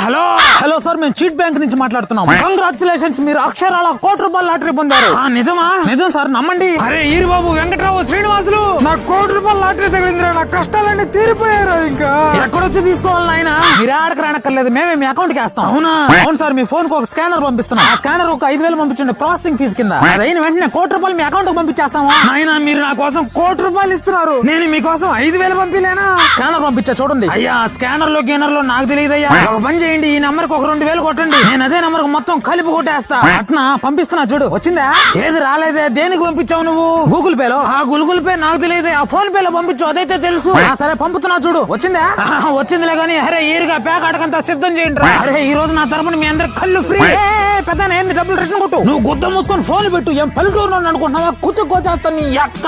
Hello hello sir, మేము cheat bank నుంచి మాట్లాడుతున్నాం. కంగ్రాచులేషన్స్, మీరు అక్షరాల ₹1,00,00,000 లాటరీ పొందారు. నిజమా? నిజం సార్, నమ్మండి. అరే ఈరు బాబు, వెంకట్రావు, శ్రీనివాసులు, నాకు ₹1,00,00,000 లాటరీ తగిలిందిరా. నా కష్టాలన్నీ తీరిపోయారు. ఇంకా ఎక్కడొచ్చి తీసుకోవాలి నాయన? మీరు ఆడకు రానక్కర్లేదు, మేమే మీ అకౌంట్ కి వేస్తాం. అవునా? అవును సార్, మీ ఫోన్ కు ఒక స్కానర్ పంపిస్తున్నాం. ఆ స్కానర్ ఒక 5,000 పంపించండి ప్రాసెసింగ్ ఫీజు కింద. అదైన వెంటనే ₹1,00,00,000 మీ అకౌంట్ కు పంపించేస్తాము. నాయన మీరు నా కోసం ₹1,00,00,000 ఇస్తున్నారు, నేను మీకోసం 5,000 పంపిలేనా? స్కానర్ పంపించా చూడండి. అయ్యా స్కానర్ లో గేనర్ లో నాకు తెలియదయ్యా. ఒక పని చేయండి, ఈ నంబర్ కు ఒక 2,000 కొట్టండి, నేను అదే నంబర్ కు మొత్తం కలిపి కొట్టేస్తా. అట్నా పంపిస్తున్నా చూడు. వచ్చిందా? ఏది రాలేదే? దేనికి పంపించావు నువ్వు? గూగుల్ పే లో? ఆ గూగుల్ పే నాకు తెలియదే, ఆ ఫోన్ పే లో పంపించు, అదైతే తెలుసు. సరే పంపుతున్నా చూడు. వచ్చిందా? వచ్చిందిలే గానీ అరే ఈరుగా ప్యాక్ అడకంతా సిద్ధం చేయండి. అరే ఈ రోజు నా తరపున మీ అందరికి కళ్ళు ఫ్రీ. పెద్ద ఏంది డబ్బులు రిటర్న్ కొట్టు. నువ్వు గుద్ద మూసుకొని ఫోన్ పెట్టు. ఏం పల్లెటూరు అనుకుంటున్నావా? కుచ్చుకోచేస్తాను నీ అక్క.